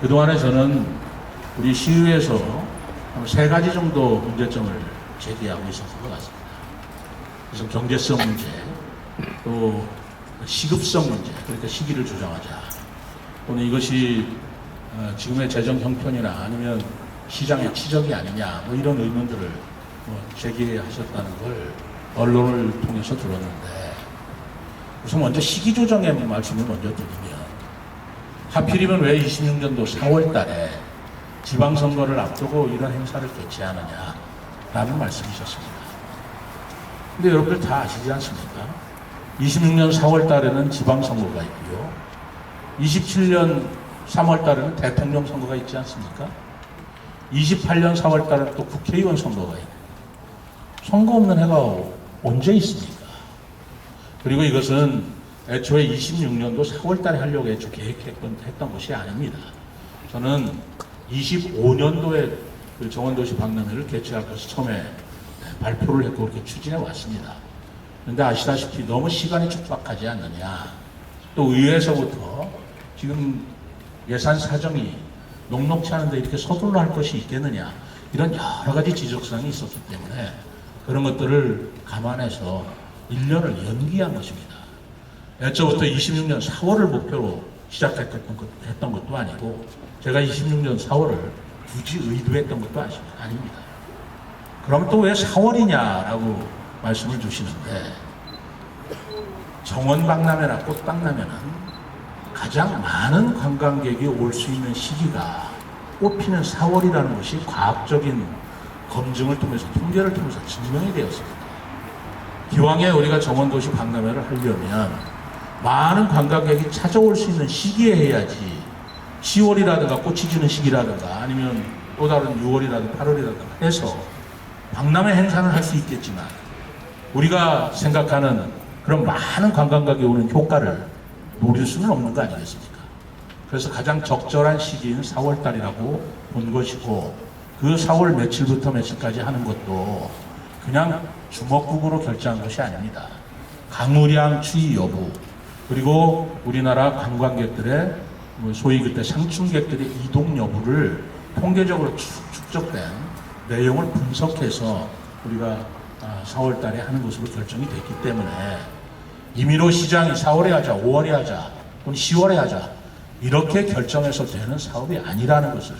그동안에 저는 우리 시의회에서 세 가지 정도 문제점을 제기하고 있었던 것 같습니다. 그래서 경제성 문제, 또 시급성 문제, 그러니까 시기를 조정하자. 또는 이것이 지금의 재정 형편이나 아니면 시장의 치적이 아니냐, 뭐 이런 의문들을 제기하셨다는 걸 언론을 통해서 들었는데, 우선 먼저 시기 조정의 말씀을 먼저 드리면, 하필이면 왜 26년도 4월 달에 지방선거를 앞두고 이런 행사를 개최하느냐라는 말씀이셨습니다. 근데 여러분들 다 아시지 않습니까? 26년 4월 달에는 지방선거가 있고요. 27년 3월 달에는 대통령 선거가 있지 않습니까? 28년 4월 달에는 또 국회의원 선거가 있고, 선거 없는 해가 언제 있습니까? 그리고 이것은 애초에 26년도 4월 달에 하려고 애초 계획했던 것이 아닙니다. 저는 25년도에 그 정원도시 박람회를 개최할 것을 처음에 발표를 했고 그렇게 추진해 왔습니다. 그런데 아시다시피 너무 시간이 촉박하지 않느냐, 또 의회에서부터 지금 예산 사정이 녹록치 않은데 이렇게 서둘러 할 것이 있겠느냐, 이런 여러 가지 지적사항이 있었기 때문에 그런 것들을 감안해서 1년을 연기한 것입니다. 애초부터 26년 4월을 목표로 시작했던 것도 아니고, 제가 26년 4월을 굳이 의도했던 것도 아닙니다. 그럼 또 왜 4월이냐라고 말씀을 주시는데, 정원박람회나 꽃박람회는 가장 많은 관광객이 올 수 있는 시기가 꽃피는 4월이라는 것이 과학적인 검증을 통해서, 통계를 통해서 증명이 되었습니다. 기왕에 우리가 정원도시 박람회를 하려면 많은 관광객이 찾아올 수 있는 시기에 해야지, 10월이라든가 꽃이 지는 시기라든가 아니면 또 다른 6월이라든가 8월이라든가 해서 박람회 행사는 할 수 있겠지만, 우리가 생각하는 그런 많은 관광객이 오는 효과를 노릴 수는 없는 거 아니겠습니까? 그래서 가장 적절한 시기인 4월달이라고 본 것이고, 그 4월 며칠부터 며칠까지 하는 것도 그냥 주먹국으로 결정한 것이 아닙니다. 강우량 추이 여부, 그리고 우리나라 관광객들의 소위 그때 상춘객들의 이동 여부를 통계적으로 축적된 내용을 분석해서 우리가 4월 달에 하는 것으로 결정이 됐기 때문에, 임의로 시장이 4월에 하자, 5월에 하자, 또는 10월에 하자, 이렇게 결정해서 되는 사업이 아니라는 것을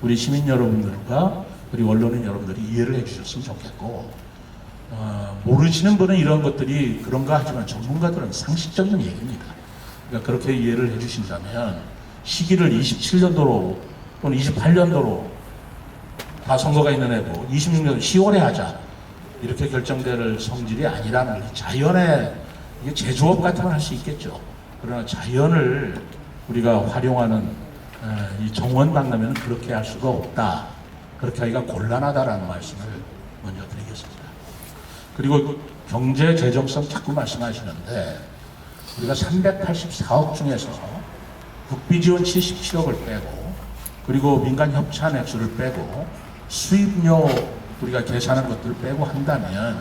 우리 시민 여러분들과 우리 언론인 여러분들이 이해를 해주셨으면 좋겠고, 모르시는 분은 이런 것들이 그런가 하지만 전문가들은 상식적인 얘기입니다. 그러니까 그렇게 이해를 해주신다면, 시기를 27년도로 또는 28년도로 다 선거가 있는 해고 26년 10월에 하자, 이렇게 결정될 성질이 아니라는 거지. 자연의, 이게 제조업 같으면 할 수 있겠죠. 그러나 자연을 우리가 활용하는 이 정원박람회는 그렇게 할 수가 없다, 그렇게 하기가 곤란하다라는 말씀을 먼저 드리겠습니다. 그리고 경제 재정성 자꾸 말씀하시는데, 우리가 384억 중에서 국비 지원 77억을 빼고, 그리고 민간 협찬 액수를 빼고, 수입료 우리가 계산한 것들을 빼고 한다면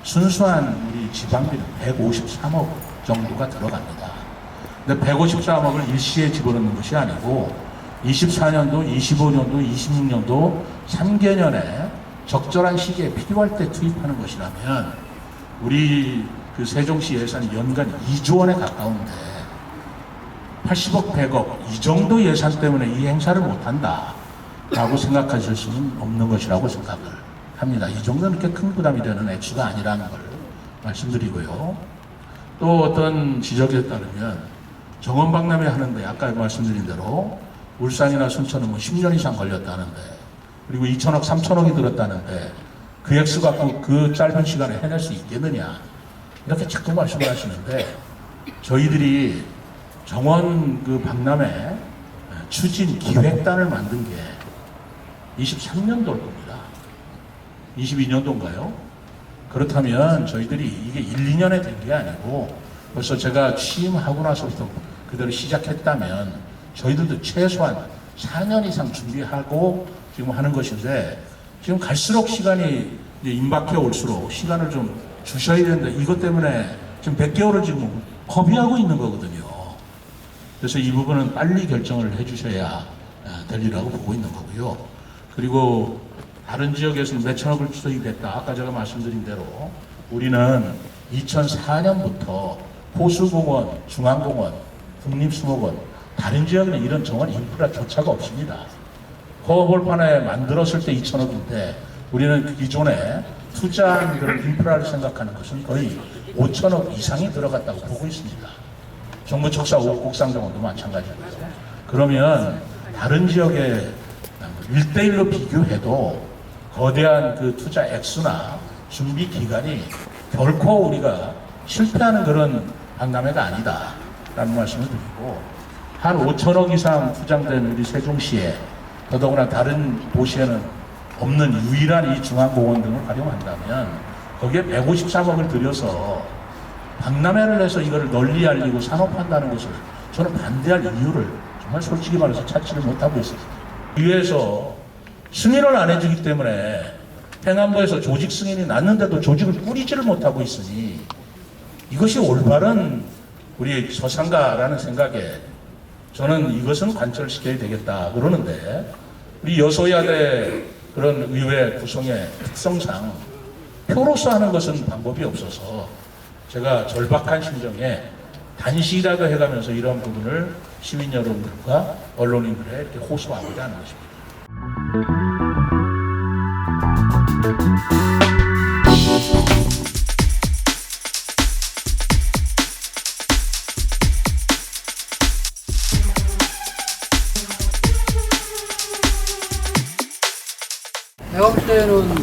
순수한 우리 지방비는 153억 정도가 들어갑니다. 근데 153억을 일시에 집어넣는 것이 아니고 24년도, 25년도, 26년도 3개년에 적절한 시기에 필요할 때 투입하는 것이라면, 우리 그 세종시 예산이 연간 2조 원에 가까운데 80억, 100억 이 정도 예산 때문에 이 행사를 못한다 라고 생각하실 수는 없는 것이라고 생각을 합니다. 이 정도는 그렇게 큰 부담이 되는 액수가 아니라는 걸 말씀드리고요. 또 어떤 지적에 따르면 정원박람회 하는데 아까 말씀드린 대로 울산이나 순천은 뭐 10년 이상 걸렸다는데, 그리고 2천억, 3천억이 들었다는데 그 액수 갖고 그 짧은 시간에 해낼 수 있겠느냐, 이렇게 자꾸 말씀을 하시는데, 저희들이 정원 그 박람회 추진 기획단을 만든 게 23년도일 겁니다. 22년도인가요? 그렇다면 저희들이 이게 1, 2년에 된 게 아니고 벌써 제가 취임하고 나서부터 그대로 시작했다면 저희들도 최소한 4년 이상 준비하고 지금 하는 것인데, 지금 갈수록 시간이 이제 임박해 올수록 시간을 좀 주셔야 되는데, 이것 때문에 지금 100개월을 지금 허비하고 있는 거거든요. 그래서 이 부분은 빨리 결정을 해주셔야 될 일이라고 보고 있는 거고요. 그리고 다른 지역에서는 몇천억을 투입했다. 아까 제가 말씀드린 대로 우리는 2004년부터 호수공원, 중앙공원, 국립수목원, 다른 지역에는 이런 정원 인프라조차가 없습니다. 허벌판에 만들었을 때 2천억인데 우리는 기존에 투자한 그런 인프라를 생각하는 것은 거의 5천억 이상이 들어갔다고 보고 있습니다. 정부 척사 옥상정원도 마찬가지고요. 그러면 다른 지역의 1대1로 비교해도 거대한 그 투자 액수나 준비 기간이 결코 우리가 실패하는 그런 박람회가 아니다라는 말씀을 드리고, 한 5천억 이상 투자된 우리 세종시에 더더구나 다른 도시에는 없는 유일한 이 중앙공원 등을 활용한다면 거기에 153억을 들여서 박람회를 해서 이거를 널리 알리고 산업한다는 것을 저는 반대할 이유를 정말 솔직히 말해서 찾지를 못하고 있습니다. 위에서 승인을 안 해주기 때문에 행안부에서 조직 승인이 났는데도 조직을 꾸리지를 못하고 있으니 이것이 올바른 우리 서상가라는 생각에 저는 이것은 관철시켜야 되겠다 그러는데, 우리 여소야대 그런 의회 구성의 특성상 표로서 하는 것은 방법이 없어서 제가 절박한 심정에 단시라도 해가면서 이런 부분을 시민 여러분들과 언론인들에 이렇게 호소하고자 하는 것입니다. 내가 볼 때는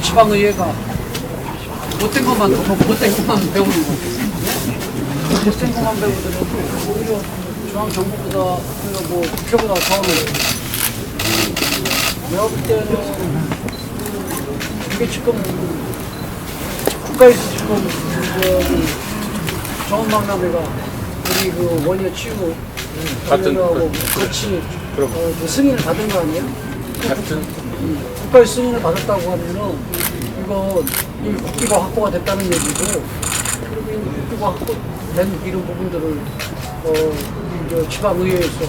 지방의회가 못된 것만 배우는 거. 못된 것만 배우더라도 오히려 중앙정부보다 뭐 국회보다 더는, 내가 볼 때는 이게 지금 국가에서 지금 정원박람회가 우리 그 원예 치유 하고 같이 승인을 받은 거 아니에요? 같은 국가의 승인을 받았다고 하면은 이거 이 국기가 확보가 됐다는 얘기고, 그리고 이 국기가 확보된 이런 부분들을 이제 지방의회에서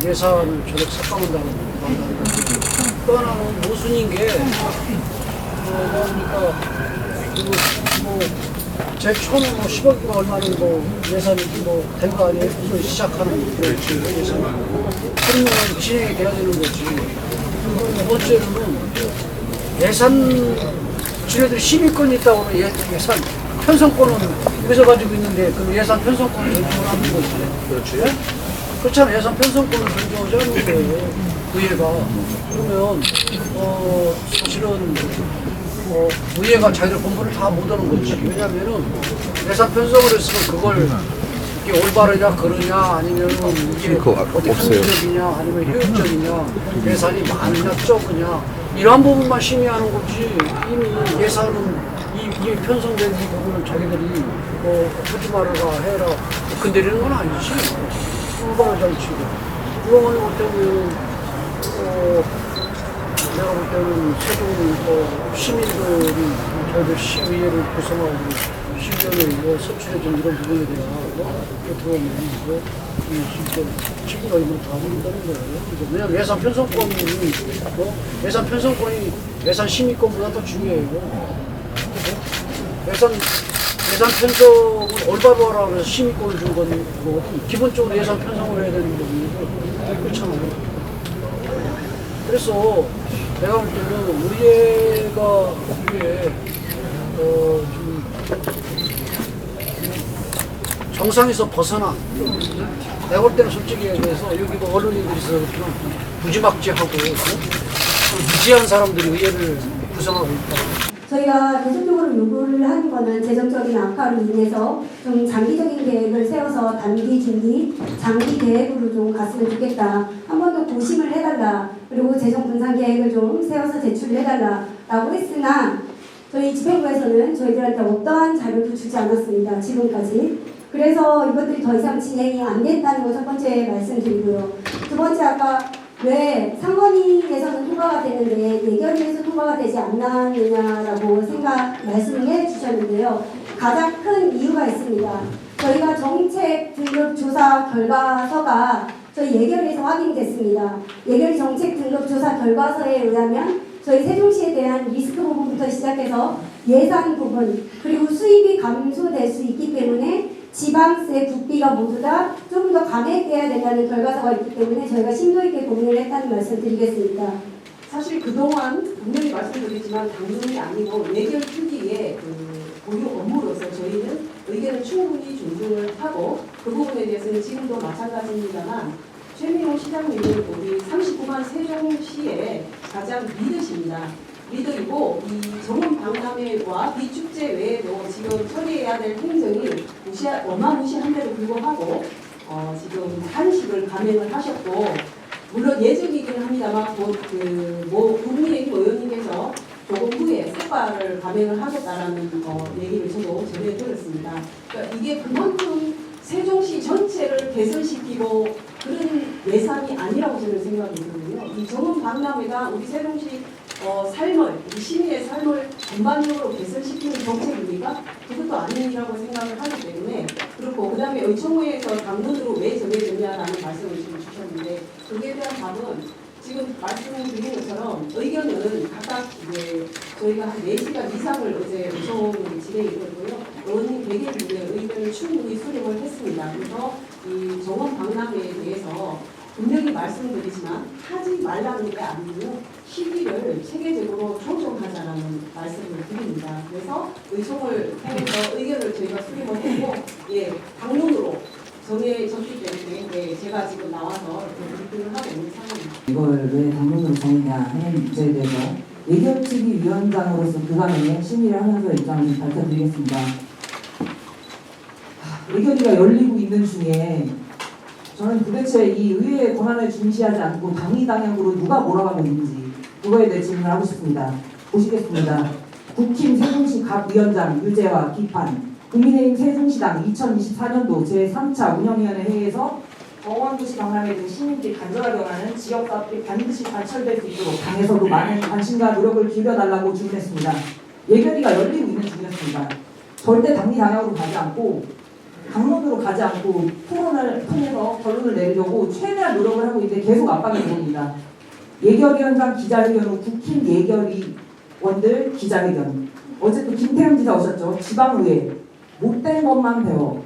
예산을 저렇게 삭감한다는 거죠. 또 하나는 모순인 게 그러니까 제일 처음에 10억이가 얼마는 예산이 된 거 아니에요? 그걸 시작하는 예산이. 그러면 진행이 돼야 되는 거지. 그리고 두 번째로는 예산, 지네들이 12건이 있다고 하면 예산 편성권은 여기서 가지고 있는데 그 예산 편성권을 변경을 하는 거지. 그렇지. 네? 그렇잖아. 예산 편성권을 변경하자는 거예요. 의회가. 그러면 사실은 의회가 자기들 본부를 다 못 하는 거지. 왜냐면은 예산 편성을 했으면 그걸 이게 올바르냐 그러냐 아니면 이게 어떻게 합리적이냐 아니면 효율적이냐, 예산이 많으냐 적으냐 이러한 부분만 심의하는 거지. 이미 예산은 이 편성된 이 부분을 자기들이 하지 말아라 해라 건드리는 건 아니지. 얼마나 잘 치고. 그거만 볼 때는 내가 볼 때는 세종 시민들이 저희들 시의회를 구성하고 시의원에 선출해준 이런 부분에 대한 어떻게 보면 진짜 책임을 다 물린다는 거예요. 왜냐하면 예산 편성권이 예산 심의권보다 더 중요해요. 예산 편성을 올바로 하라고 해서 심의권을 준 건 거거든. 기본적으로 예산 편성을 해야 되는 거거든요. 그렇잖아요. 그래서 내가 볼 때는 의회가 이게 좀 정상에서 벗어나. 내가 볼 때는 솔직히 얘기해서 여기 언론인들이 있어서 무지막지하고 무지한 사람들이 의회를 구성하고 있다. 저희가 계속적으로 요구를 하는 거는 재정적인 악화로 인해서 좀 장기적인 계획을 세워서 단기, 중기, 장기 계획으로 좀 갔으면 좋겠다. 한 번 더 고심을 해달라. 그리고 재정 분산 계획을 좀 세워서 제출을 해달라라고 했으나 저희 집행부에서는 저희들한테 어떠한 자료도 주지 않았습니다. 지금까지. 그래서 이것들이 더 이상 진행이 안 됐다는 거 첫 번째 말씀드리고요. 두 번째, 아까 왜 상원위에서는 통과가 되는데 예결위에서 통과가 되지 않았느냐라고 말씀을 해주셨는데요. 가장 큰 이유가 있습니다. 저희가 정책 등급 조사 결과서가 저희 예결위에서 확인됐습니다. 예결위 정책 등급 조사 결과서에 의하면 저희 세종시에 대한 리스크 부분부터 시작해서 예산 부분 그리고 수입이 감소될 수 있기 때문에 지방세, 국비가 모두 다 좀 더 감액돼야 된다는 결과서가 있기 때문에 저희가 심도 있게 고민을 했다는 말씀 드리겠습니다. 사실 그동안 분명히 말씀드리지만 당론이 아니고 예결 특위의 고유 업무로서 저희는 의견을 충분히 존중을 하고 그 부분에 대해서는 지금도 마찬가지입니다만 최민호 시장님은 우리 39만 세종시의 가장 리더십니다. 리더이고 이 정원 박람회와 비축제 외에도 지금 처리해야 될 행정이 어마무시한데도 불구하고 지금 한식을 감행을 하셨고 물론 예정이긴 합니다만 국민의힘 의원님께서 조금 후에 삭발을 감행을 하겠다라는 얘기를 저도 전해 들었습니다. 그러니까 이게 그만큼 세종시 전체를 개선시키고 그런 예산이 아니라고 저는 생각이 들거든요. 이 정원 박람회가 우리 세종시 삶을, 우리 시민의 삶을 전반적으로 개선시키는 정책입니까? 그것도 아니라고 생각을 하기 때문에 그렇고 그 다음에 의총회에서 당론으로 왜 정해졌냐라는 말씀을 지금 주셨는데 그에 대한 답은 지금 말씀드린 것처럼 의견은 각각 이제 저희가 한 4시간 이상을 어제 의총이 진행했고요. 의원님 개개인의 의견을 충분히 수렴을 했습니다. 그래서 이 정원 박람회에 대해서 분명히 말씀드리지만 하지 말라는 게 아니고 시기를 체계적으로 조정하자라는 말씀을 드립니다. 그래서 의총을 통해서 의견을 저희가 수렴을 했고 당론으로 정해졌기 때문에 제가 지금 나와서 브리핑을 하고 있는 상황입니다. 이걸 왜 당론으로 정했냐 하는 문제에 대해서 예결특위 위원장으로서 그간에 심의를 하면서 입장을 밝혀드리겠습니다. 의결위가 열리고 있는 중에 저는 도대체 이 의회의 권한을 중시하지 않고 당리 방향으로 누가 몰아가고 있는지 그거에 대해 질문을 하고 싶습니다. 보시겠습니다. 국힘 세종시 각 위원장 유죄와 비판 국민의힘 세종시당 2024년도 제3차 운영위원회 회의에서 정원도시 박람회 등 시민들이 간절하게 원하는 지역사업들이 반드시 관철될 수 있도록 당에서도 많은 관심과 노력을 기울여달라고 주문했습니다. 예결위가 열리고 있는 중이었습니다. 절대 당리 방향으로 가지 않고 당론으로 가지 않고 토론을 통해서 결론을 내리려고 최대한 노력을 하고 있는데 계속 압박이 들어옵니다. 예결위원장 기자회견 후 국힘 예결위원들 기자회견 어제 또 김태형 기자 오셨죠. 지방의회 못된 것만 배워.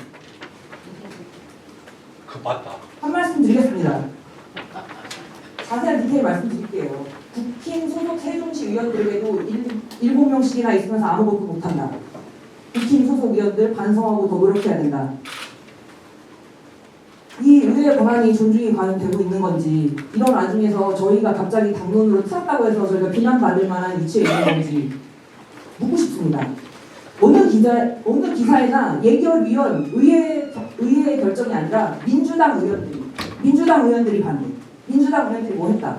맞다. 한 말씀 드리겠습니다. 자세한 디테일 말씀드릴게요. 국힘 소속 세종시 의원들에게도 7명씩이나 있으면서 아무것도 못한다. 국힘 소속 의원들 반성하고 더 노력해야 된다. 이 의회 권한이 존중이 과연 되고 있는 건지 이런 와중에서 저희가 갑자기 당론으로 틀었다고 해서 저희가 비난받을 만한 위치에 있는 건지 묻고 싶습니다. 어느 기사에나 예결위원 의회의 결정이 아니라 민주당 의원들이 반대. 민주당 의원들이 뭐 했다.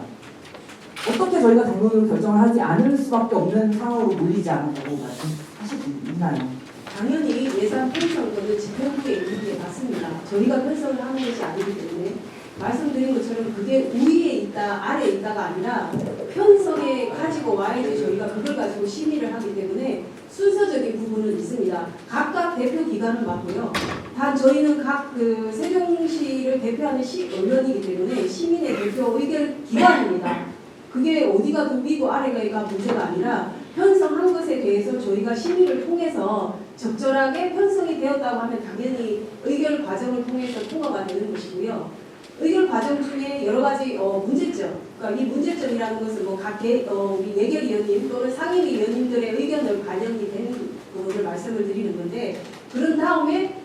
어떻게 저희가 당론으로 결정을 하지 않을 수밖에 없는 상황으로 몰리지 않았다고 말씀하실 수 있나요? 당연히 예산 편성권은 집행부에 있는 게 맞습니다. 저희가 편성을 하는 것이 아니기 때문에 말씀드린 것처럼 그게 위에 있다 아래에 있다가 아니라 편성에 가지고 와야지 저희가 그걸 가지고 심의를 하기 때문에 순서적인 부분은 있습니다. 각각 대표 기관은 맞고요. 단 저희는 각 세종시를 대표하는 의원이기 때문에 시민의 대표 의견 기관입니다. 그게 어디가 더 위고 아래가 문제가 아니라 편성한 것에 대해서 저희가 심의를 통해서 적절하게 편성이 되었다고 하면 당연히 의결 과정을 통해서 통과가 되는 것이고요. 의결 과정 중에 여러 가지 문제점, 그러니까 이 문제점이라는 것은 각 우리 예결위원님 또는 상임위원님들의 의견을 반영이 되는 부분을 말씀을 드리는 건데 그런 다음에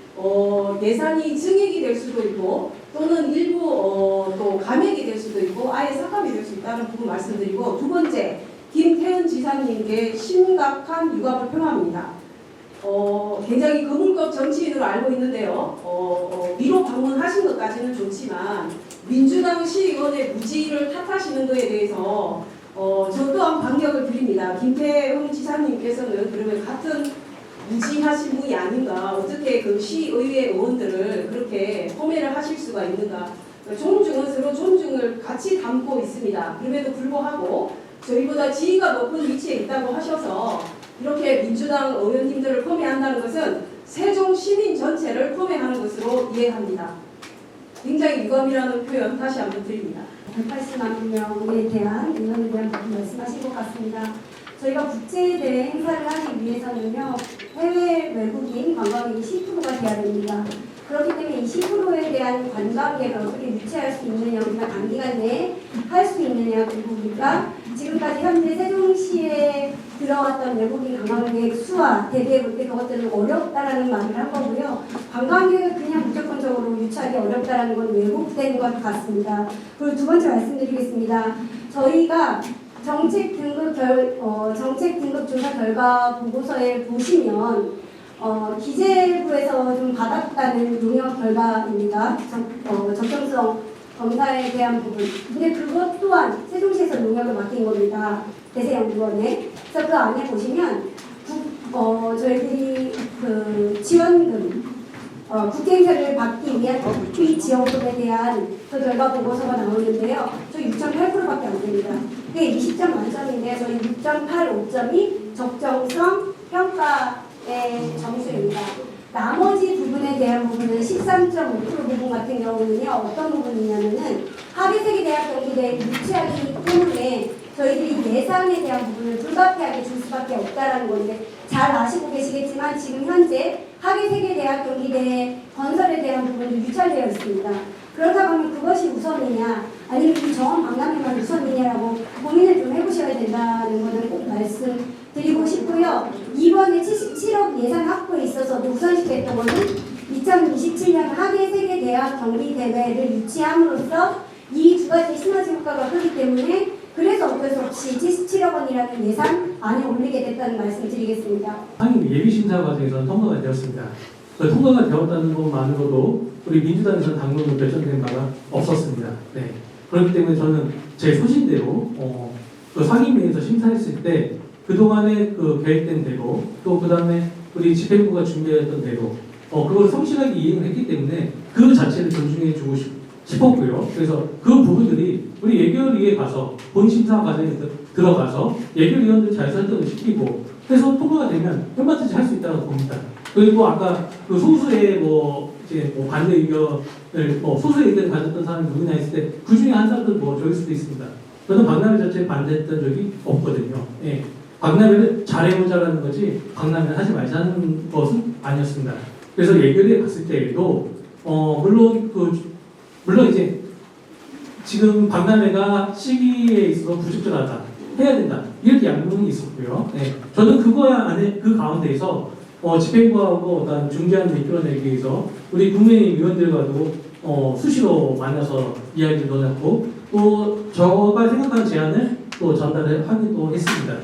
예산이 증액이 될 수도 있고 또는 일부 또 감액이 될 수도 있고 아예 삭감이 될 수 있다는 부분 말씀드리고 두 번째 김태현 지사님께 심각한 유감을 표합니다. 굉장히 거물급 정치인으로 알고 있는데요. 위로 방문하신 것까지는 좋지만 민주당 시의원의 무지를 탓하시는 것에 대해서 저 또한 반격을 드립니다. 김태형 지사님께서는 그러면 같은 무지하신 분이 아닌가 어떻게 그 시의회 의원들을 그렇게 폄훼를 하실 수가 있는가 존중은 서로 존중을 같이 담고 있습니다. 그럼에도 불구하고 저희보다 지위가 높은 위치에 있다고 하셔서 이렇게 민주당 의원님들을 폄훼한다는 것은 세종 시민 전체를 폄훼하는 것으로 이해합니다. 굉장히 유감이라는 표현 다시 한번 드립니다. 180만 명에 대한 인원에 대한 부분 말씀하신 것 같습니다. 저희가 국제대회 행사를 하기 위해서는요, 해외 외국인 관광객이 10%가 돼야 됩니다. 그렇기 때문에 이 10%에 대한 관광객을 어떻게 유치할 수 있느냐, 우리가 단기간 내에 할 수 있느냐, 그리고 우리가 지금까지 현재 세종시에 들어왔던 외국인 관광객 수와 대비해 볼 때 그것들은 어렵다라는 말을 한 거고요. 관광객을 그냥 무조건적으로 유치하기 어렵다라는 건 왜곡된 것 같습니다. 그리고 두 번째 말씀드리겠습니다. 저희가 정책 등급 조사 결과 보고서에 보시면 기재부에서 좀 받았다는 용역 결과입니다. 적정성 검사에 대한 부분. 근데 그것 또한 세종시에서 용역을 맡긴 겁니다. 대세연구원에. 그래서 그 안에 보시면 저희들이 그 지원금 국행세를 받기 위한 이 지원금에 대한 그 결과 보고서가 나오는데요. 저희 6.8%밖에 안 됩니다. 그게 20점 만점인데 저희 6.8, 5점이 적정성 평가의 점수입니다. 나머지 부분에 대한 부분은 13.5% 부분 같은 경우는요. 어떤 부분이냐면은 하계세계대학 경기대에 유치하기 때문에 저희들이 예산에 대한 부분을 불가피하게 줄 수밖에 없다라는 건데 잘 아시고 계시겠지만 지금 현재 하계세계대학 경기대 건설에 대한 부분도 유찰되어 있습니다. 그렇다고 하면 그것이 우선이냐 아니면 이 정원 박람회만 우선이냐라고 고민을 좀 해보셔야 된다는 것을 꼭 말씀드리고 싶고요. 이번에 77억 예산 확보에 있어서도 우선시켰던 것은 2027년 하계세계대학 경기대회를 유치함으로써 이 두 가지 시너지 효과가 크기 때문에 그래서 어쩔 수 없이 77억 원이라는 예산 안에 올리게 됐다는 말씀 드리겠습니다. 상임 예비심사 과정에서 통과가 되었습니다. 통과가 되었다는 것만으로도 우리 민주당에서는 당론으로 결정된 바가 없었습니다. 네. 그렇기 때문에 저는 제 소신대로 그 상임위에서 심사했을 때 그동안에 그 계획된 대로 또 그 다음에 우리 집행부가 준비했던 대로 그걸 성실하게 이행을 했기 때문에 그 자체를 존중해 주고 싶었고요. 그래서 그 부분들이 우리 예결위에 가서 본 심사 과정에 들어가서 예결위원들 잘 설득을 시키고 해서 통과가 되면 얼마든지 할 수 있다고 봅니다. 그리고 아까 그 소수의 반대 의견을 소수의 의견을 가졌던 사람이 누구냐 했을 때 그 중에 한 사람은 저일 수도 있습니다. 저는 박람회 자체에 반대했던 적이 없거든요. 예. 박람회를 잘해보자라는 거지 박람회 하지 말자는 것은 아니었습니다. 그래서 예결위에 갔을 때에도 물론 이제 지금 박람회가 시기에 있어서 부적절하다 해야 된다 이렇게 양론이 있었고요. 네. 저는 그 가운데에서 집행부하고 어떤 중재안을 이끌어내기 위해서 우리 국민의힘 의원들과도 수시로 만나서 이야기를 나눴고 또 제가 생각하는 제안을 또 전달을 하기도 했습니다.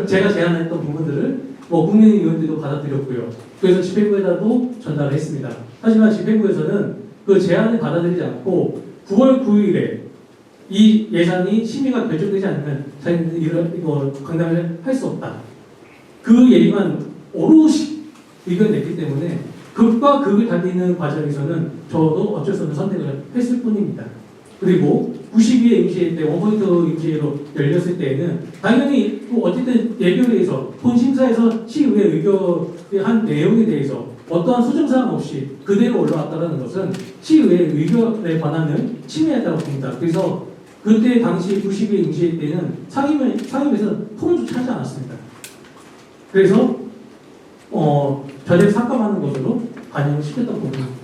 제가 제안했던 부분들을 국민의힘 의원들도 받아들였고요. 그래서 집행부에다도 전달을 했습니다. 하지만 집행부에서는 그 제안을 받아들이지 않고 9월 9일에 이 예산이 심의가 결정되지 않으면 자기들이 이거 강당을 할 수 없다. 그 얘기만 오롯이 의견을 냈기 때문에 극과 극을 달리는 과정에서는 저도 어쩔 수 없는 선택을 했을 뿐입니다. 그리고 92회 임시회 때 원포인트 임시회로 열렸을 때에는 당연히 어쨌든 예결위에서 본심사에서 시의회 의결의 한 내용에 대해서 어떠한 수정사항 없이 그대로 올라왔다는 것은 시의회 의결에 관한을 침해했다고 봅니다. 그래서 그때 당시 92회 임시회 때는 상임에서 토론조차 하지 않았습니다. 그래서 전액 삭감하는 것으로 반영을 시켰던 부분입니다.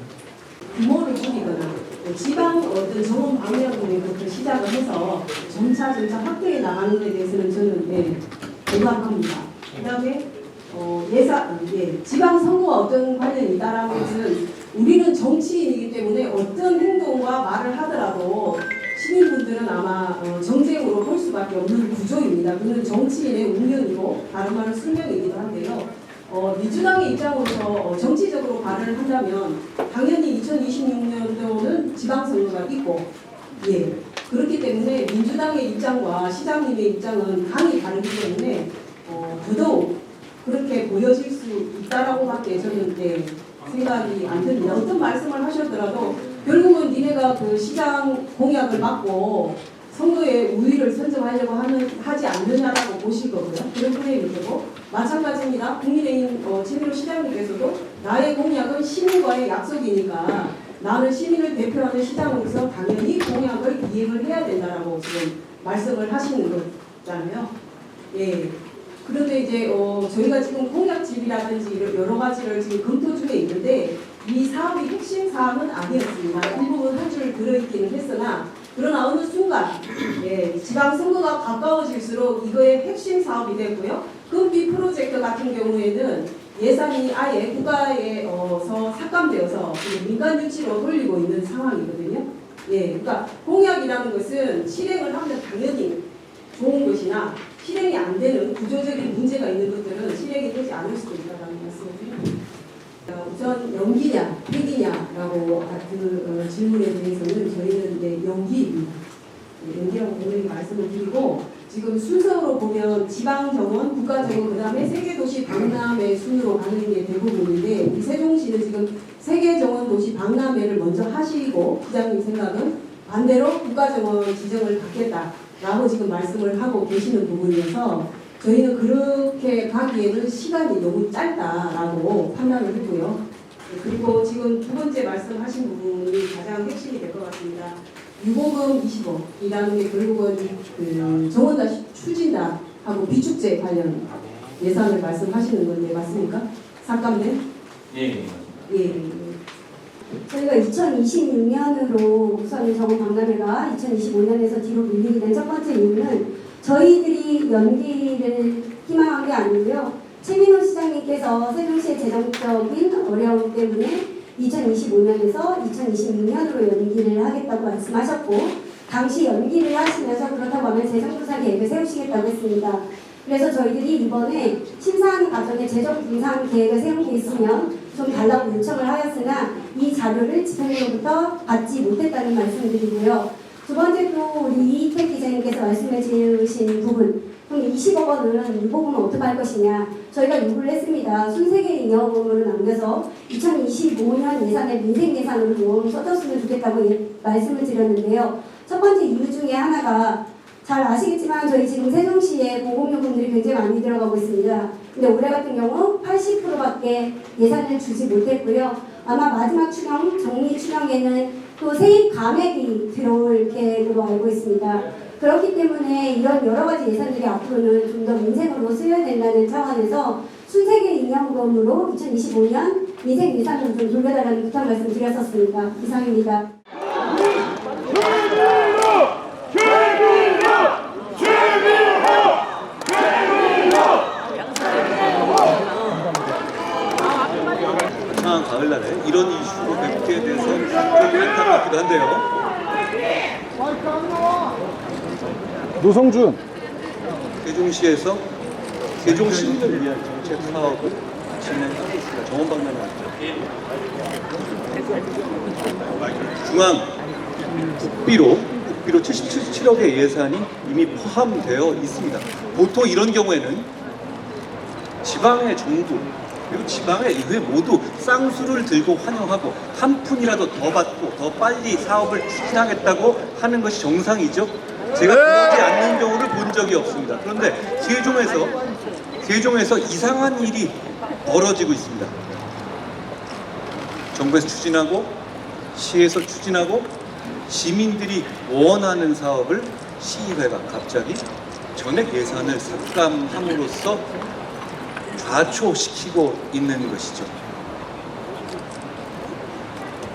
규모를 줄이거나 지방 어떤 정원 방역부터 시작을 해서 점차 확대해 나가는 데 대해서는 저는 공감합니다. 그다음에 지방 선거와 어떤 관련이 있다라는 것은 우리는 정치인이기 때문에 어떤 행동과 말을 하더라도 시민분들은 아마 정쟁으로 볼 수밖에 없는 구조입니다. 그는 정치인의 운명이고 다른 말은 숙명이기도 한데요. 민주당의 입장으로서 정치적으로 발언을 한다면 당연히 2026년도는 지방선거가 있고 그렇기 때문에 민주당의 입장과 시장님의 입장은 강히 다르기 때문에 더더욱 그렇게 보여질 수 있다라고밖에 저는 생각이 안 듭니다. 어떤 말씀을 하셨더라도 결국은 니네가 그 시장 공약을 막고 선거에 우위를 선점하려고 하지 않느냐라고 보실 거고요. 그런 프레임이 되고 마찬가지입니다. 국민의힘 최민호 시장님께서도 나의 공약은 시민과의 약속이니까 나는 시민을 대표하는 시장으로서 당연히 공약을 이행을 해야 된다라고 지금 말씀을 하시는 거잖아요. 예. 그런데 이제 저희가 지금 공약집이라든지 여러 가지를 지금 검토 중에 있는데 이 사업이 핵심 사업은 아니었습니다. 일부분 한 줄 들어있기는 했으나 그러나 어느 순간 예, 지방선거가 가까워질수록 이거의 핵심 사업이 됐고요. 금비 프로젝트 같은 경우에는 예산이 아예 국가에서 삭감되어서 민간 유치로 돌리고 있는 상황이거든요. 예, 그러니까 공약이라는 것은 실행을 하면 당연히 좋은 것이나 실행이 안 되는 구조적인 문제가 있는 것들은 실행이 되지 않을 수도 있다는 말씀을 드립니다. 우선 연기냐 폐기냐라고 그 질문에 대해서는 저희는 이제 연기입니다. 연기라고 분명히 말씀을 드리고 지금 순서로 보면 지방정원, 국가정원, 그 다음에 세계도시 박람회 순으로 가는 게 대부분인데 우리 세종시는 지금 세계정원도시 박람회를 먼저 하시고 부장님 생각은 반대로 국가정원 지정을 받겠다라고 지금 말씀을 하고 계시는 부분이어서 저희는 그렇게 가기에는 시간이 너무 짧다라고 판단을 했고요. 그리고 지금 두 번째 말씀하신 부분이 가장 핵심이 될 것 같습니다. 유보금 20억이라는 게 결국은 그 정원다 추진단하고 비축제 관련 예산을 말씀하시는 건데 맞습니까? 삭감된? 예. 예. 저희가 2026년으로 우선 정원 박람회가 2025년에서 뒤로 밀리게 된 첫 번째 이유는 저희들이 연기를 희망한 게 아니고요. 최민호 시장님께서 세종시의 재정적인 어려움 때문에 2025년에서 2026년으로 연기를 하겠다고 말씀하셨고 당시 연기를 하시면서 그렇다고 하면 재정분산 계획을 세우시겠다고 했습니다. 그래서 저희들이 이번에 심사하는 과정에 재정분산 계획을 세운 게 있으면 좀 달라고 요청을 하였으나 이 자료를 집행으로부터 받지 못했다는 말씀드리고요. 두 번째 또 우리 이익택 기자님께서 말씀해 주신 부분 그럼 20억 원은 유보금은 어떻게 할 것이냐 저희가 요구를 했습니다. 순세계 잉여금을 남겨서 2025년 예산에 민생 예산으로 좀 써줬으면 좋겠다고 말씀을 드렸는데요. 첫 번째 이유 중에 하나가 잘 아시겠지만 저희 지금 세종시에 공공요금들이 굉장히 많이 들어가고 있습니다. 근데 올해 같은 경우 80%밖에 예산을 주지 못했고요. 아마 마지막 추경, 정리 추경에는 또 세입 감액이 들어올 계획으로 알고 있습니다. 그렇기 때문에 이런 여러 가지 예산들이 앞으로는 좀 더 민생으로 쓰여야 된다는 차원에서 순세계 잉여금으로 2025년 민생 예산을 좀 돌려달라는 부탁 말씀 드렸었습니다. 이상입니다. 가을날에 이런 이슈로 뵙게 돼서 좀 안타깝기도 한데요. 노성준 세종시에서 세종 시민을 위한 정책 사업을 진행하고 있습니다. 정원 박람회입니다. 중앙 국비로 77억의 예산이 이미 포함되어 있습니다. 보통 이런 경우에는 지방의 정부 그리고 지방의 의회 모두 쌍수를 들고 환영하고 한 푼이라도 더 받고 더 빨리 사업을 추진하겠다고 하는 것이 정상이죠. 제가 그러지 않는 경우를 본 적이 없습니다. 그런데 세종에서 이상한 일이 벌어지고 있습니다. 정부에서 추진하고 시에서 추진하고 시민들이 원하는 사업을 시의회가 갑자기 전액 예산을 삭감함으로써 좌초시키고 있는 것이죠.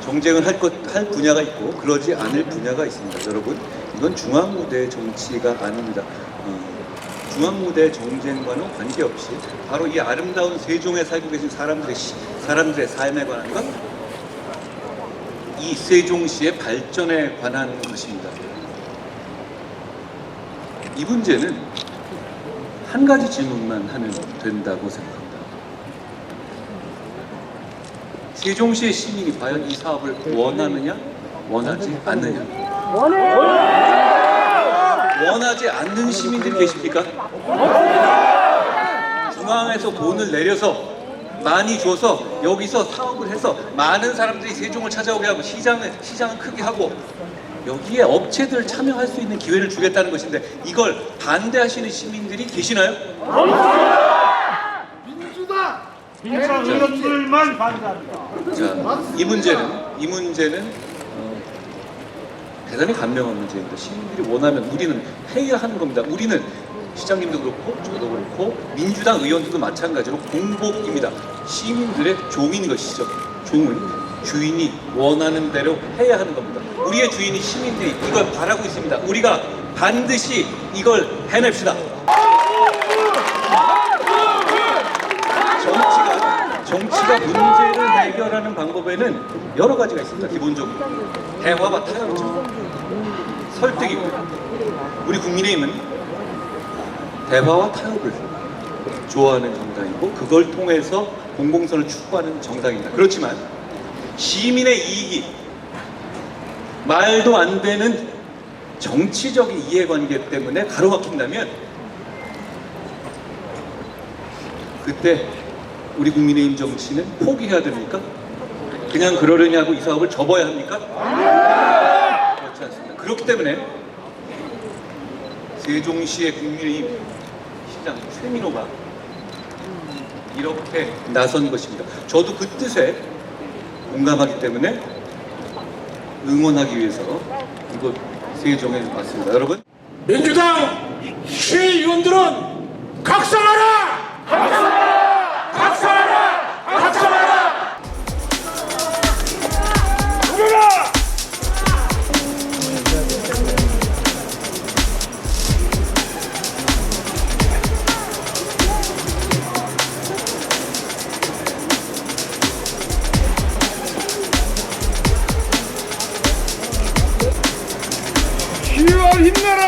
정쟁을 할 분야가 있고 그러지 않을 분야가 있습니다. 여러분, 이건 중앙무대 정치가 아닙니다. 중앙무대 정쟁과는 관계없이 바로 이 아름다운 세종에 살고 계신 사람들의 삶에 관한 것, 이 세종시의 발전에 관한 것입니다. 이 문제는 한 가지 질문만 하면 된다고 생각합니다. 세종시의 시민이 과연 이 사업을 원하느냐, 원하지 않느냐? 원하지 않는 시민들이 계십니까? 중앙에서 돈을 내려서 많이 줘서 여기서 사업을 해서 많은 사람들이 세종을 찾아오게 하고 시장을 크게 하고 여기에 업체들 참여할 수 있는 기회를 주겠다는 것인데 이걸 반대하시는 시민들이 계시나요? 민주당 의원들만 반대합니다. 자, 이 문제는 이 문제는 대단히 간명한 문제입니다. 시민들이 원하면 우리는 해야 하는 겁니다. 우리는 시장님도 그렇고 저도 그렇고 민주당 의원들도 마찬가지로 공복입니다. 시민들의 종인 것이죠. 종은 주인이 원하는 대로 해야 하는 겁니다. 우리의 주인이 시민들이 이걸 바라고 있습니다. 우리가 반드시 이걸 해냅시다. 정치가 문제를 해결하는 방법에는 여러 가지가 있습니다. 기본적으로 대화와 타협이죠. 설득이고, 우리 국민의힘은 대화와 타협을 좋아하는 정당이고 그걸 통해서 공공선을 추구하는 정당입니다. 그렇지만 시민의 이익이 말도 안 되는 정치적인 이해관계 때문에 가로막힌다면 그때 우리 국민의힘 정치는 포기해야 됩니까? 그냥 그러려냐고 이 사업을 접어야 합니까? 그렇지 않습니다. 그렇기 때문에 세종시의 국민의힘 시장 최민호가 이렇게 나선 것입니다. 저도 그 뜻에 공감하기 때문에 응원하기 위해서 이곳 세종에 왔습니다. 여러분, 민주당 시의원들은 각성하라! 각성하라! 각성하라! 각성하라! 누구라! 시의원 힘내라!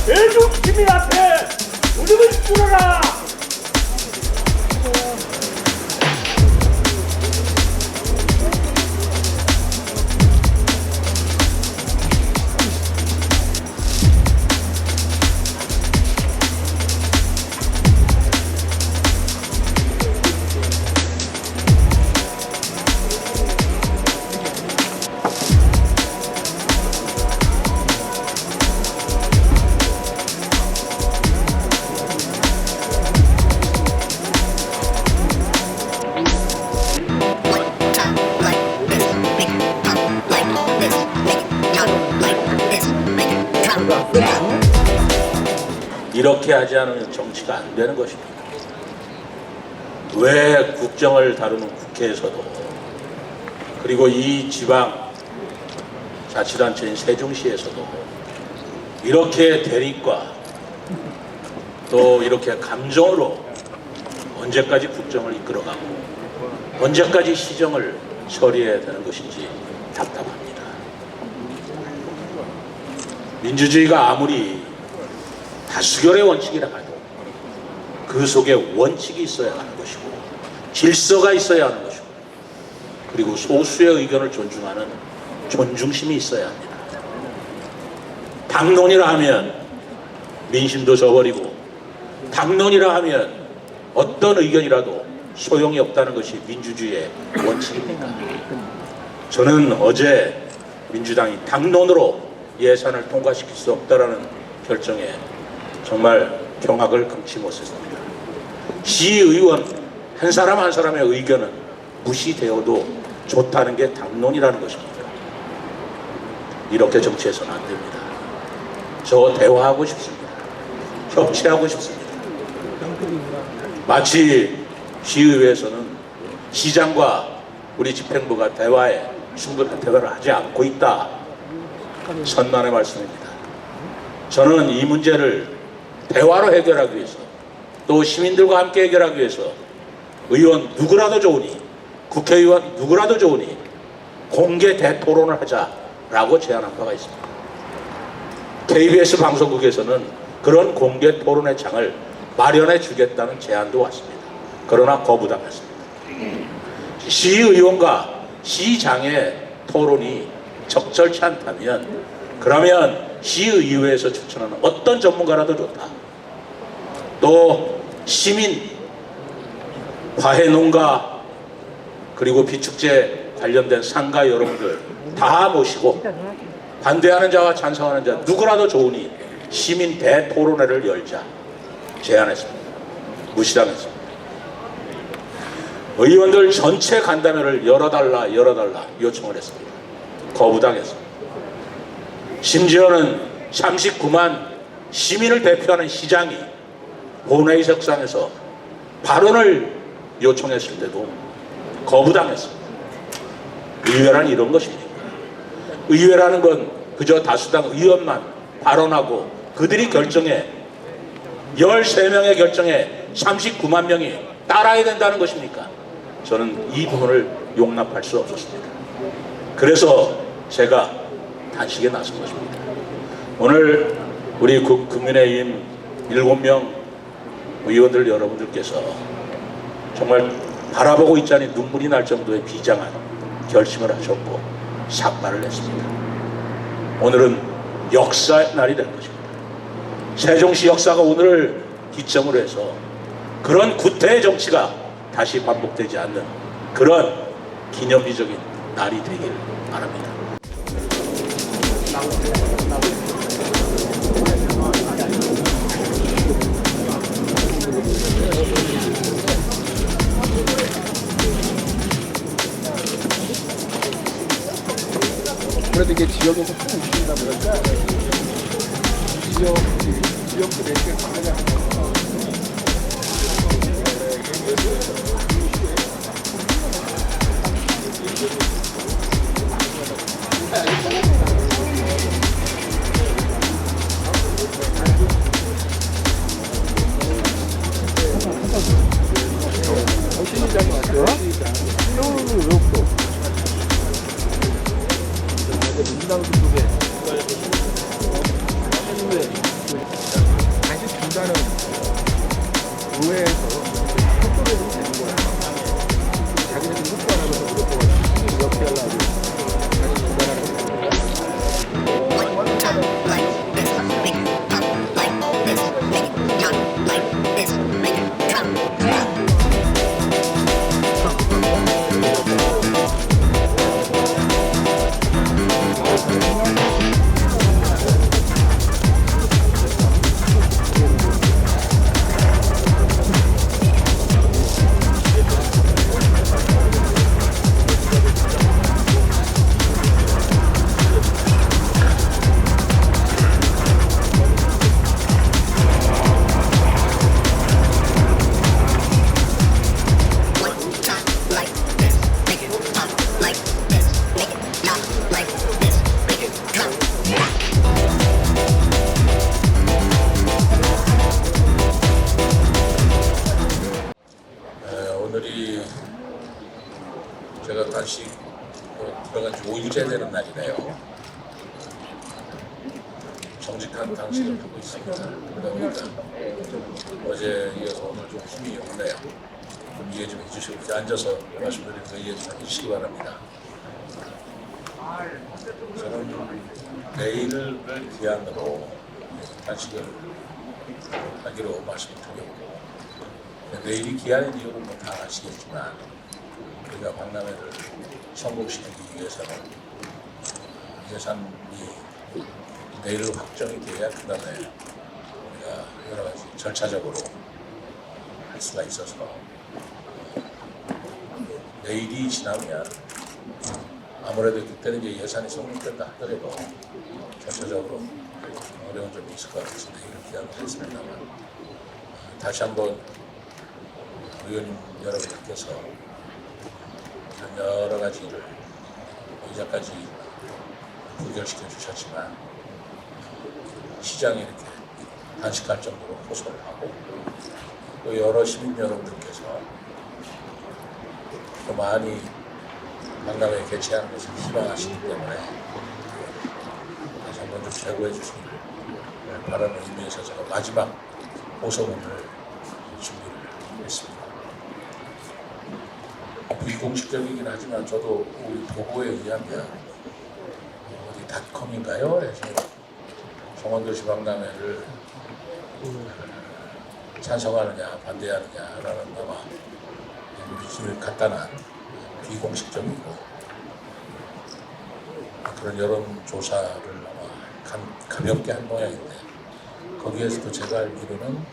대중 시민 앞에 무릎을 꿇어라! 이렇게 하지 않으면 정치가 안 되는 것입니다. 왜 국정을 다루는 국회에서도 그리고 이 지방 자치단체인 세종시에서도 이렇게 대립과 또 이렇게 감정으로 언제까지 국정을 이끌어가고 언제까지 시정을 처리해야 되는 것인지 답답합니다. 민주주의가 아무리 다수결의 원칙이라 해도 그 속에 원칙이 있어야 하는 것이고 질서가 있어야 하는 것이고 그리고 소수의 의견을 존중하는 존중심이 있어야 합니다. 당론이라 하면 민심도 저버리고 당론이라 하면 어떤 의견이라도 소용이 없다는 것이 민주주의의 원칙입니까? 저는 어제 민주당이 당론으로 예산을 통과시킬 수 없다라는 결정에 정말 경악을 금치 못했습니다. 시의원 한 사람 한 사람의 의견은 무시되어도 좋다는 게 당론이라는 것입니다. 이렇게 정치해서는 안 됩니다. 저 대화하고 싶습니다. 협치하고 싶습니다. 마치 시의회에서는 시장과 우리 집행부가 대화에 충분한 대화를 하지 않고 있다. 선만의 말씀입니다. 저는 이 문제를 대화로 해결하기 위해서 또 시민들과 함께 해결하기 위해서 의원 누구라도 좋으니 국회의원 누구라도 좋으니 공개 대토론을 하자라고 제안한 바가 있습니다. KBS 방송국에서는 그런 공개 토론의 장을 마련해 주겠다는 제안도 왔습니다. 그러나 거부당했습니다. 시의원과 시장의 토론이 적절치 않다면 그러면 시의회에서 추천하는 어떤 전문가라도 좋다. 또 시민, 과해농가 그리고 비축제 관련된 상가 여러분들 다 모시고 반대하는 자와 찬성하는 자 누구라도 좋으니 시민 대토론회를 열자 제안했습니다. 무시당했습니다. 의원들 전체 간담회를 열어달라 요청을 했습니다. 거부당했습니다. 심지어는 39만 시민을 대표하는 시장이 본회의석상에서 발언을 요청했을 때도 거부당했습니다. 의회란 이런 것입니까? 의회라는 건 그저 다수당 의원만 발언하고 그들이 결정해 13명의 결정에 39만 명이 따라야 된다는 것입니까? 저는 이 부분을 용납할 수 없었습니다. 그래서 제가 단식에 나선 것입니다. 오늘 우리 국민의힘 7명 의원들 여러분들께서 정말 바라보고 있자니 눈물이 날 정도의 비장한 결심을 하셨고 삭발을 했습니다. 오늘은 역사의 날이 될 것입니다. 세종시 역사가 오늘을 기점으로 해서 그런 구태의 정치가 다시 반복되지 않는 그런 기념비적인 날이 되길 바랍니다. 그래도 이게 지역에서 큰 이슈이다 보니까 지역들의 이렇게 강하지 시장이 왔죠? 민주당 쪽에 다시 중단은 의회에서 속도로 좀 되는 거야. 자기네들이 속도 안 하면서 그렇게 이렇게 하려고 다시 중단하는 오늘이 제가 다시 들어간 지 5일째 되는 날이네요. 정직한 당식을 하고 있습니다. 그러다 보니까 어제 이어서 오늘 좀 힘이 없네요. 좀 이해 좀 해주시고 이렇게 앉아서 말씀드리는 거 이해 좀 해주시기 바랍니다. 저는 내일을 기한으로 단식을 하기로 말씀을 드렸고 내일이 기한인 이유는 뭐 다 아시겠지만 우리가 박람회를 성공시키기 위해서는 예산이 내일로 확정이 돼야 그 다음에 우리가 여러 가지 절차적으로 할 수가 있어서 내일이 지나면 아무래도 그때는 이제 예산이 성공된다 하더라도 전체적으로 어려운 점이 있을 것 같아서 내일을 기한으로 했습니다만 다시 한번 의원님 여러분께서 여러 가지 일을 이제까지 부결시켜 주셨지만 시장에 이렇게 단식할 정도로 호소를 하고 또 여러 시민 여러분들께서 또 많이 박람회 개최하는 것을 희망하시기 때문에 다시 한번 좀 제고해 주시기를 바라는 의미에서 제가 마지막 호소문을 준비를 했습니다. 비공식적이긴 하지만 저도 우리 보고에 의하면 어디 닷컴인가요? 해서 성원도시 박람회를 찬성하느냐 반대하느냐라는 아마 미신을 간단한 비공식적이고 그런 여론조사를 아마 가볍게 한 모양인데 거기에서도 제가 알기로는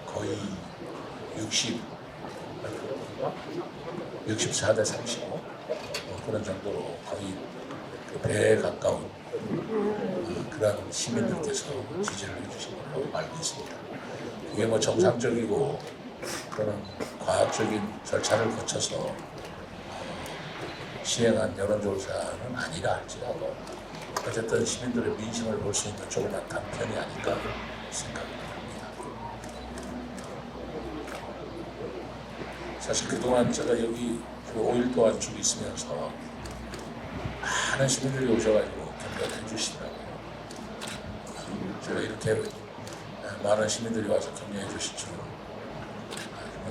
거의 60 64대 35 그런 정도로 거의 그 배에 가까운 그런 시민들께서 지지를 해주신 걸로 알고 있습니다. 이게 뭐 정상적이고 그런 과학적인 절차를 거쳐서 시행한 여론조사는 아니라 할지라도 어쨌든 시민들의 민심을 볼 수 있는 조그만 단편이 아닐까 생각합니다. 사실 그동안 제가 여기 5일 동안 쭉 있으면서 많은 시민들이 오셔가지고 격려해 주시더라고요. 제가 이렇게 많은 시민들이 와서 격려해 주실 줄은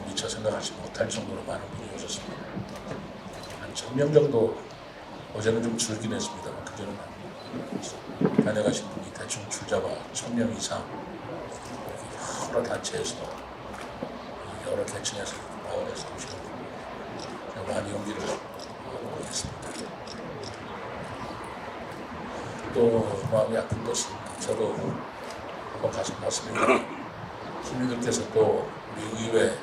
미처 생각하지 못할 정도로 많은 분이 오셨습니다. 한 1000명 정도, 어제는 좀 줄긴 했습니다만 그전에는 다녀가신 분이 대충 줄잡아 1000명 이상 여러 단체에서 여러 계층에서 마을에서 오시고 많이 용기를 보겠습니다. 또 마음이 아픈 것은 저도 한번 가서 봤습니다. 시민들께서 또 우리 의회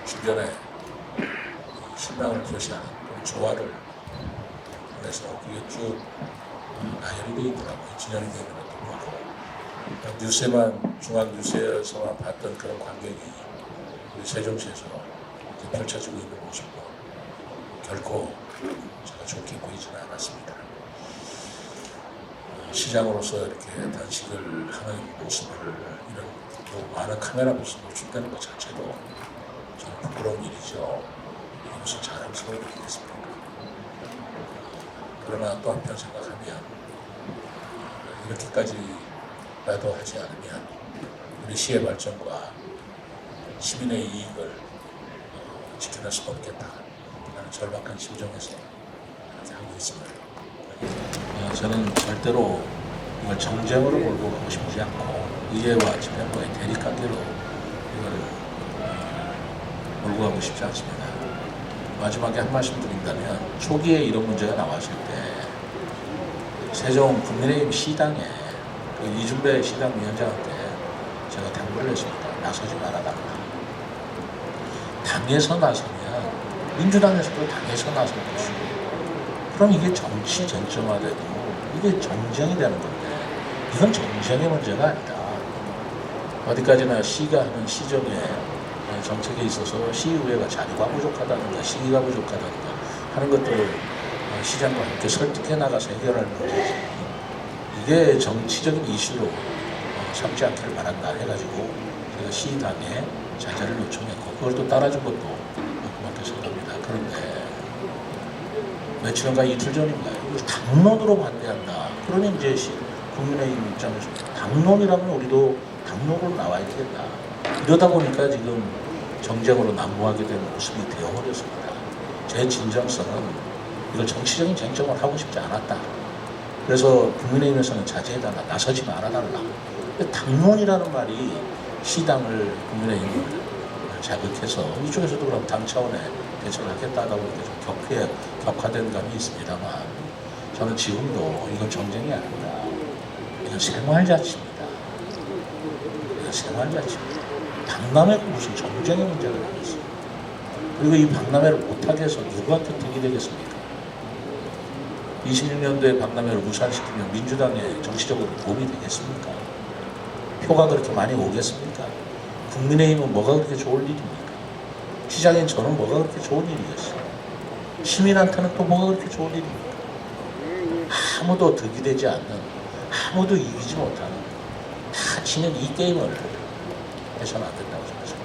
주변에 신망을 표시하는 조화를 해서 그게 쭉 나열이 되어 있더라고요. 진열이 되어 있는 것도 보고 뉴스에만 중앙 뉴스에서만 봤던 그런 광경이 우리 세종시에서 펼쳐지고 있는 모습도 결코 제가 좋게 보이지는 않았습니다. 시장으로서 이렇게 단식을 하는 모습을 이런 많은 카메라 모습 노출되는 것 자체도 저는 부끄러운 일이죠. 이것은 자랑스러운 일이겠습니까? 그러나 또 한편 생각하면 이렇게까지라도 하지 않으면 우리 시의 발전과 시민의 이익을 지켜낼 수 없겠다. 라는 절박한 심정에서 이렇게 하고 있습니다. 저는 절대로 이걸 정쟁으로 몰고 가고 싶지 않고 의회와 집행부의 대립관계로 이걸 몰고 가고 싶지 않습니다. 마지막에 한 말씀 드린다면 초기에 이런 문제가 나왔을 때 세종 국민의힘 시당에 그 이준배 시당위원장한테 제가 당부를 했습니다. 나서지 말아달라. 당에서 나서면 민주당에서도 당에서 나설 것이고 그럼 이게 정치 쟁점화되고 이게 정쟁이 되는 건데 이건 정쟁의 문제가 아니다. 어디까지나 시가 하는 시정의 정책에 있어서 시의회가 자료가 부족하다든가 시기가 부족하다든가 하는 것들을 시장과 함께 설득해 나가서 해결할 문제지 이게 정치적인 이슈로 삼지 않기를 바란다 해가지고 제가 시당에 자제를 요청했고 그걸 또 따라준 것도 고맙게 생각합니다. 그런데 며칠인가 이틀 전인가요? 당론으로 반대한다. 그러니 이제 국민의힘 입장에서 당론이라면 우리도 당론으로 나와야 되겠다. 이러다 보니까 지금 정쟁으로 난무하게 된 모습이 되어버렸습니다. 제 진정성은 이걸 정치적인 쟁점을 하고 싶지 않았다. 그래서 국민의힘에서는 자제해달라. 나서지 말아달라. 당론이라는 말이 시당을 국민의힘을 자극해서 이쪽에서도 그럼 당 차원의 대처를 하겠다고 보니까 좀 격화된 감이 있습니다만 저는 지금도 이건 정쟁이 아닙니다. 이건 생활자치입니다. 이건 생활자치입니다. 박람회가 무슨 정쟁의 문제가 되겠어요. 그리고 이 박람회를 못하게 해서 누구한테 득이 되겠습니까? 26년도에 박람회를 무산시키면 민주당에 정치적으로 도움이 되겠습니까? 표가 그렇게 많이 오겠습니까? 국민의힘은 뭐가 그렇게 좋을 일입니까? 시장인 저는 뭐가 그렇게 좋은 일이겠어요? 시민한테는 또 뭐가 그렇게 좋은 일입니까? 아무도 득이 되지 않는, 아무도 이기지 못하는 다 지는 이 게임을 해서는 안 된다고 생각합니다.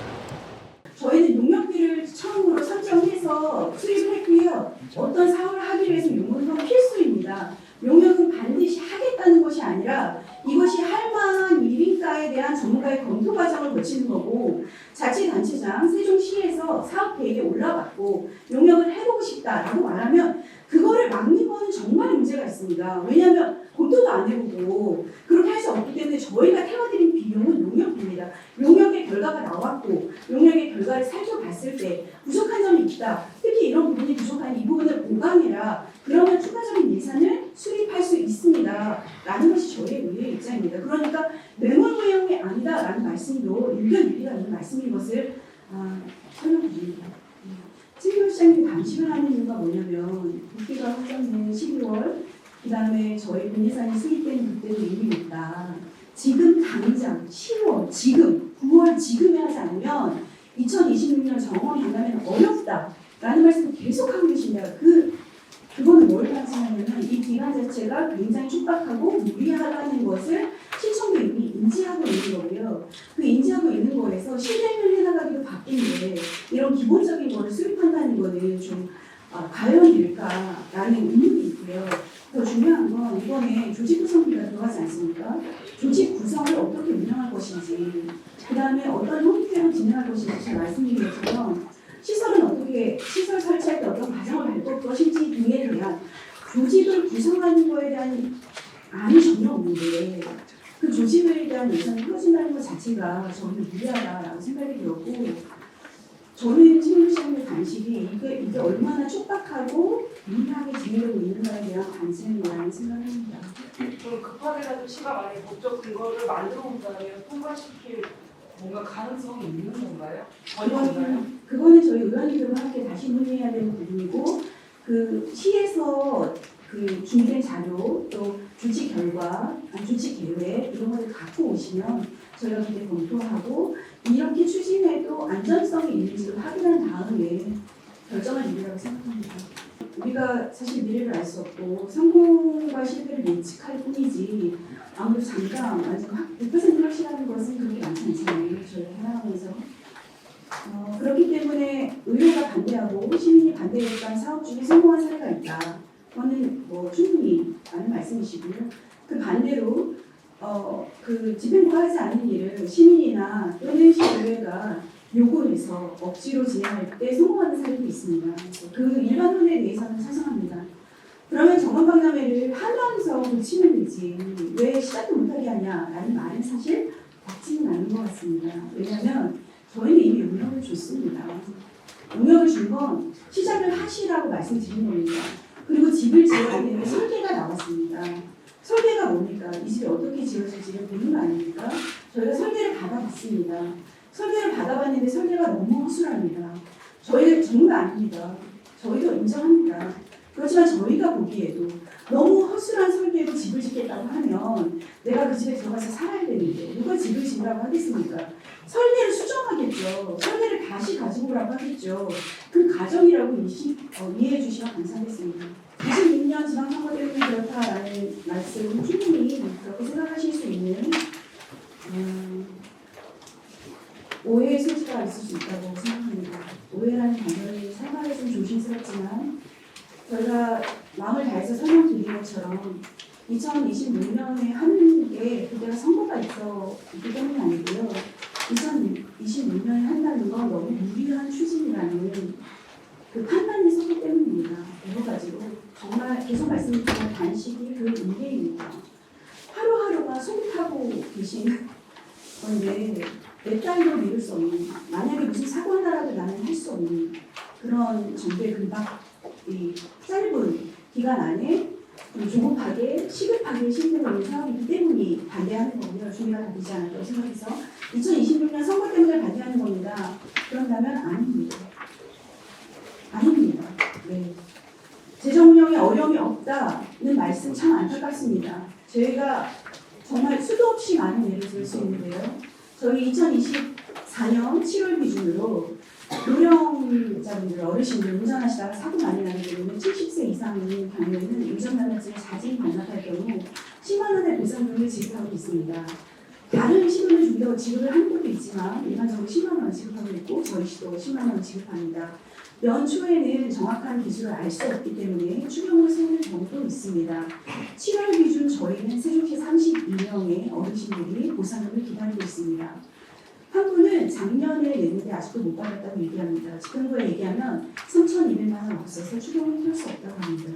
저희는 용역비를 처음으로 설정해서 수립했고요. 어떤 사업을 하기 위해서 용역은 필수입니다. 용역은 반드시 하겠다는 것이 아니라 이것이 할 만한 일인가에 대한 전문가의 검토 과정을 거치는 거고 자치단체장 세종시에서 사업 계획에 올라갔고 용역을 해보고 싶다라고 말하면 그거를 막는 거는 정말 문제가 있습니다. 왜냐하면 검토도 안 해보고 그렇게 할 수 없기 때문에 저희가 태워드린 비용은 용역비입니다. 용역의 결과가 나왔고 용역의 결과를 살펴봤을 때 부족한 점이 있다. 특히 이런 부분이 부족한 이 부분을 보강해라. 그러면 추가적인 예산을 수립할 수 있습니다. 라는 것이 저희의 의회의 입장입니다. 그러니까 뇌물무용이 아니다라는 말씀도 일견일리가 있는 말씀인 것을 설명드립니다. 친교시장님이 감시를 하는 이유가 뭐냐면 국기가 확정된 12월 그 다음에 저희 군예산이 수립된 그때도 이미 있다. 지금 당장 10월 지금 9월 지금에 하지 않으면 2026년 정원 박람회는 어렵다라는 말씀을 계속하고 계십니다. 그거는 뭘 말씀하냐면 이 기간 자체가 굉장히 촉박하고 무리하다는 것을 시청도 이미 인지하고 있는 거고요. 그 인지하고 있는 거에서 실행을 해나가기도 바쁜데 이런 기본적인 거를 수립한다는 거는 좀 과연 될까라는 의문이 있고요. 더 중요한 건 이번에 조직 구성비가 들어가지 않습니까? 조직 구성을 어떻게 운영할 것인지 그 다음에 어떤 형태로 진행할 것인지 제가 말씀드린 것처럼 시설은 어떻게 시설 설치할 때 어떤 과정을 밟을 것인지 등에 대한 조직을 구성하는 거에 대한 안이 전혀 없는데 그 조직에 대한 예산이 풀어진다는 것 자체가 저는 무리하다라고 생각이 들었고 저는 친구시장의 단식이 이게 얼마나 촉박하고 무리하게 진행되고 있는가에 대한 관심이라는 생각을 합니다. 좀 급하게라도 시가 만약 법적 근거를 만들어 온다면 통과시킬 뭔가 가능성이 있는 건가요? 전혀 없나요? 그거는 저희 의원님들과 함께 다시 논의해야 되는 부분이고 그 시에서 그 준비된 자료 또 조치 결과, 조치 계획 이런 것을 갖고 오시면 저희가 그때 검토하고 이렇게 추진해도 안전성이 있는지를 확인한 다음에 결정을 내리라고 생각합니다. 우리가 사실 미래를 알 수 없고 성공과 실패를 예측할 뿐이지 아무래도 잠깐 완전 100% 확실한 것은 그렇게 많지 않잖아요. 저희가 해나가면서 그렇기 때문에 의료가 반대하고 시민이 반대했던 사업 중에 성공한 사례가 있다. 그거는 뭐 충분히 많은 말씀이시고요. 그 반대로 그 집행부가 하지 않는 일을 시민이나 또는 시의회가 요구해서 억지로 진행할 때 성공하는 사례도 있습니다. 그 일반 논에 대해서는 찬성합니다. 그러면 정원박람회를 하면서 고치면 되지 왜 시작도 못하게 하냐라는 말은 사실 맞지는 않는 것 같습니다. 왜냐하면 저희는 이미 용역을 줬습니다. 용역을 준 건 시작을 하시라고 말씀드린 겁니다. 그리고 집을 지어야 되는 설계가 나왔습니다. 설계가 뭡니까? 이 집이 어떻게 지어질지를 보는 거 아닙니까? 저희가 설계를 받아봤습니다. 설계를 받아봤는데 설계가 너무 허술합니다. 저희 전문가 아닙니다. 저희도 인정합니다. 그렇지만 저희가 보기에도 너무 허술한 설계로 집을 짓겠다고 하면 내가 그 집에 들어가서 살아야 되는데 누가 집을 지으라고 하겠습니까? 설계를 수정하겠죠. 설계를 다시 가지고 오라고 하겠죠. 그 과정이라고 이해해 주시면 감사하겠습니다. 26년 지방선거 때문에 그렇다라는 말씀은 충분히 그렇게 생각하실 수 있는 오해의 소지가 있을 수 있다고 생각합니다. 오해라는 단어를 사용하기 좀 조심스럽지만 저희가 마음을 다해서 설명드린 것처럼 2026년에 하는 게 그때가 선거가 있기 때문이 아니고요. 2026년에 한다는 건 너무 무리한 추진이라는 그 판단이 섰기 때문입니다. 여러 가지로 정말 계속 말씀드리지만 단식이 그 인계입니다. 하루하루가 속타고 계신 건데 내 딸도 미룰 수 없는 만약에 무슨 사고 하나라도 나는 할 수 없는 그런 정도의 금박 이 짧은 기간 안에 조급하게 시급하게 실행되고 있는 사업이기 때문에 반대하는 거고요. 준비가 다 되지 않았다고 생각해서 2026년 선거 때문에 반대하는 겁니다. 그런다면 아닙니다. 아닙니다. 네. 재정 운영에 어려움이 없다는 말씀 참 안타깝습니다. 저희가 정말 수도 없이 많은 예를 들 수 있는데요. 저희 2024년 7월 기준으로 노령자분들, 어르신들 운전하시다가 사고 많이 나는 경우는 70세 이상인 경우에는 운전면허증을 자진 반납할 경우 10만 원의 보상금을 지급하고 있습니다. 다른 시도는 지급을 하는 곳도 있지만 일반적으로 10만 원 지급하고 있고 저희 시도 10만 원 지급합니다. 연초에는 정확한 기준을 알 수 없기 때문에 추경을 세우는 경우도 있습니다. 7월 기준 저희는 세종시 32명의 어르신들이 보상금을 기다리고 있습니다. 한 분은 작년에 냈는데 아직도 못 받았다고 얘기합니다. 집행부에 얘기하면 3,200만 원 없어서 추경을 할 수 없다고 합니다.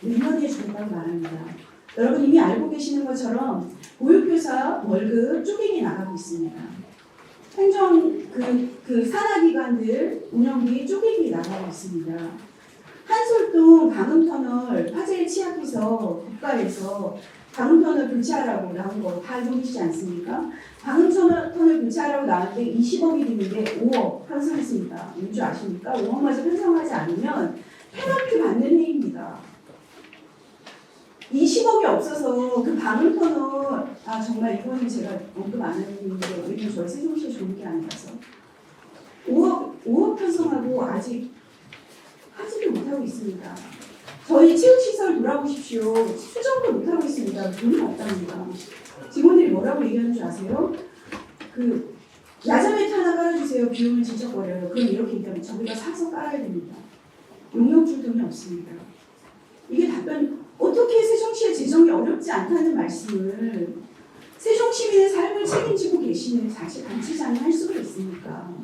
내년에 주겠다고 말합니다. 여러분 이미 알고 계시는 것처럼 보육교사 월급 쪼개기 나가고 있습니다. 행정 그 산하기관들 운영비 쪼개기 나가고 있습니다. 한솔동 강흥터널 화재에 취약해서 국가에서 방음턴을 교체하라고 나온 거 다 알고 계시지 않습니까? 방음턴을 교체하라고 나왔는데 20억이 드는데 5억 편성했습니다. 왠지 아십니까? 5억마저 편성하지 않으면 페널티 받는 해입니다. 20억이 없어서 그 방음턴을 정말 이거는 제가 언급 안 하는 이유인데 왜냐면 저희 세종시에 좋은 게 아니라서 5억 편성하고 아직 하지를 못하고 있습니다. 저희 체육시설 돌아보십시오. 수정도 못하고 있습니다. 돈이 없답니다. 직원들이 뭐라고 얘기하는 줄 아세요? 그 야자매트 하나 깔아주세요. 비 오면 지적거려요. 그럼 이렇게 얘기하면 저희가 사서 깔아야 됩니다. 용역 줄 돈이 없습니다. 이게 답변, 어떻게 세종시의 재정이 어렵지 않다는 말씀을 세종시민의 삶을 책임지고 계시는 사실 단체장이 할 수가 있습니까?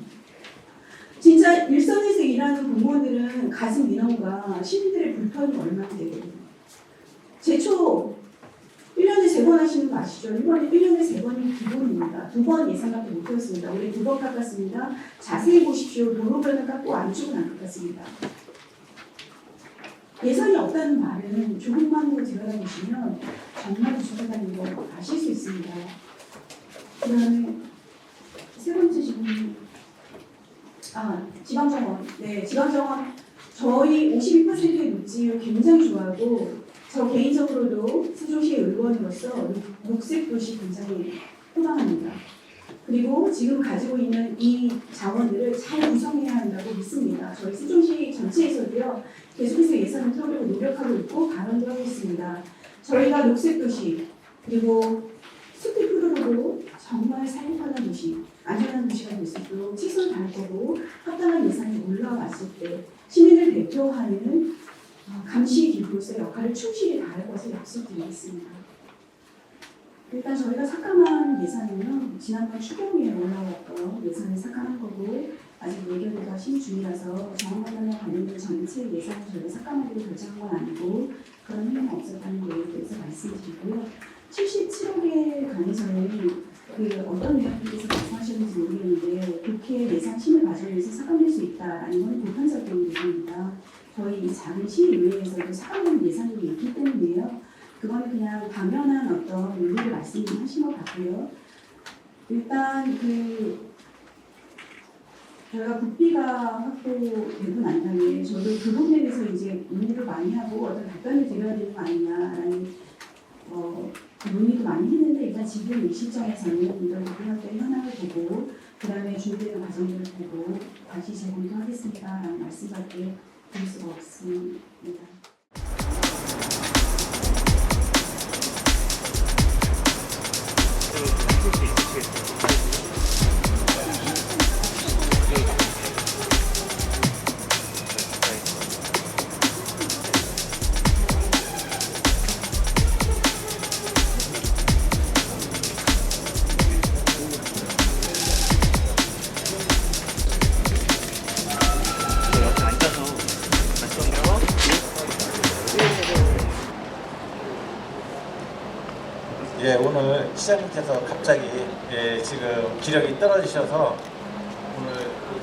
진짜 일선에서 일하는 공무원들은 가진 민원과 시민들의 불편이 얼마인데 제초 1년에 3번 하시는 거 아시죠? 1년에 3번이 기본입니다. 2번 예산밖에 못 들었습니다. 올해 2번 깎았습니다. 자세히 보십시오. 도로변을 깎고 안쪽은 안 깎았습니다. 예산이 없다는 말은 조금만으로 들여다보시면 정말 부족하다는 거 아실 수 있습니다. 그 다음에 세 번째 질문. 지방정원. 네, 지방정원. 저희 52%의 녹지를 굉장히 좋아하고, 저 개인적으로도 세종시의 의원으로서 녹색도시 굉장히 희망합니다. 그리고 지금 가지고 있는 이 자원들을 잘 구성해야 한다고 믿습니다. 저희 세종시 전체에서도요, 계속해서 예산을 틀어내고 노력하고 있고, 발언도 하고 있습니다. 저희가 녹색도시, 그리고 숲이 푸르르고 정말 살기 편한 도시, 안전한 도시가 될 수 있도록 최선을 다할 거고 합당한 예산이 올라왔을 때 시민을 대표하는 감시 기구로서의 역할을 충실히 다할 것을 약속드리겠습니다. 일단 저희가 삭감한 예산은요, 지난번 추경위에 올라왔던 예산을 삭감한 거고 아직 의견이 심의 중이라서 정원관련과 관련된 전체 예산을 저희가 삭감하기로 결정한 건 아니고 그런 행위는 없었다는 거에 대해서 말씀드리고요. 77억에 관해서는 어떤 의원님께서 말씀하셨는지 모르겠는데 국회 예산 심의 과정에서 삭감될 수 있다라는 건 보편적인 얘기입니다. 저희 이 작은 시의회에서도 삭감된 예산이 있기 때문에요. 그거는 그냥 당연한 어떤 의미를 말씀하신 것 같고요. 일단 저희가 국비가 확보되고 난 다음에 저도 그 부분에 대해서 이제 논의를 많이 하고 어떤 답변을 드려야 되는 거 아니냐라는 논의도 많이 했는데 일단 지금 이 시점에서는 이런 고등학교의 현황을 보고 그 다음에 준비되는 과정들을 보고 다시 재검토하겠습니다라는 말씀밖에 드릴 수가 없습니다. 예, 오늘 시장님께서 갑자기 지금 기력이 떨어지셔서 오늘 우리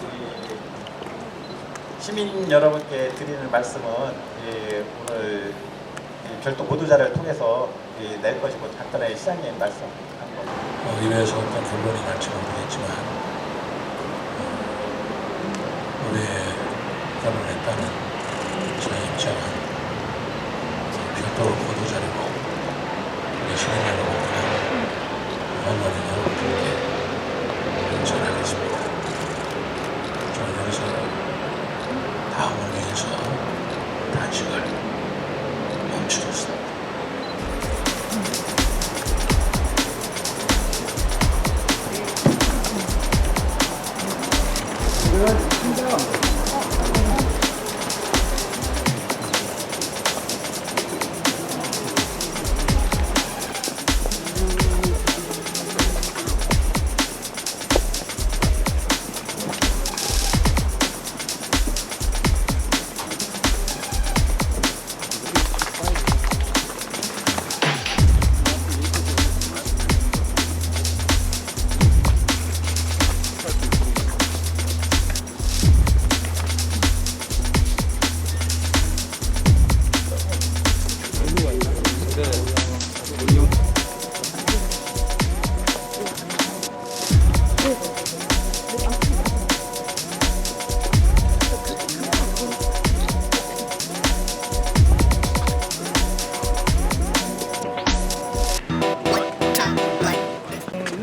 시민 여러분께 드리는 말씀은 오늘 별도 보도자를 통해서 낼 것이고 간단하게 시장님 말씀한 거. 이외에서 어떤 결론이 날지는 모르겠지만 올해 결론했다는 저의 입장은 별도로 보도자료로 시민 여러분들과 언론인 여러분들께 전하겠습니다. 저는 여기서 다음을 위해서 단식을 멈추겠습니다.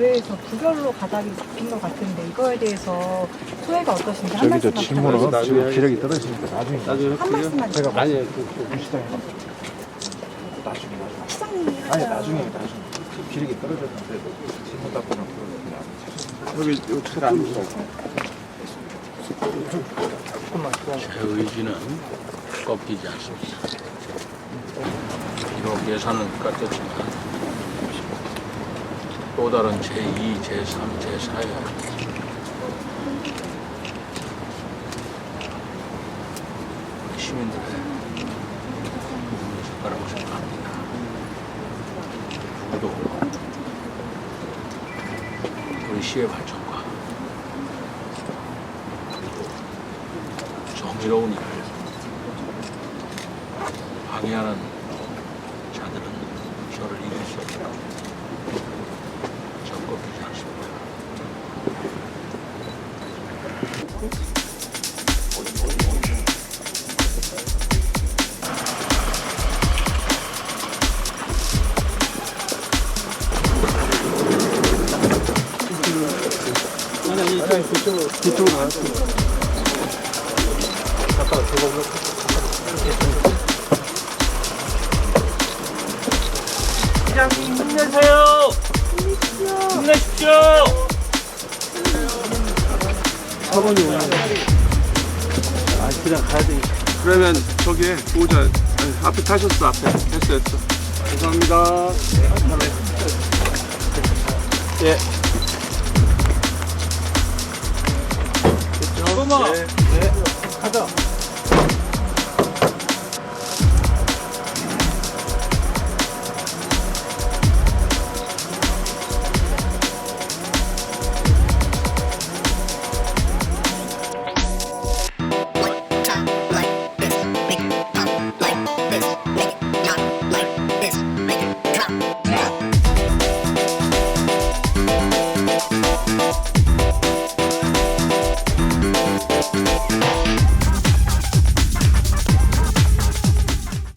의회에서 부결로 가닥이 잡힌 것 같은데 이거에 대해서 소회가 어떠신지 한 저기 저 말씀만 친구는 부탁드립니다. 지금 기력이 떨어지니까 나중에 한 말씀만 제가 주세요. 아니 그 시장에 나중에 시장님이 아니 나중에 기력이 떨어졌는데 친구 닦고는 여기 잘안 주고 제 의지는 꺾이지 않습니다. 비록 예산은 깎였지만 또 다른 제2, 제3, 제4의 시민들의 부분이 있을 거라고 생각합니다. 누구도 우리 시의 발전과 정의로운 일을 방해하는 자들은 저를 이길 수 없다. 저 꺾이지 않습니다. 뒤쪽으로 가요. 시장님 힘내세요. 힘내십시오. 4번이 오네. 아 그냥 가야 돼. 그러면 저기에 보호자 아니, 앞에 타셨어 앞에 됐어. 감사합니다. 예. 잠깐만. 네. 가자.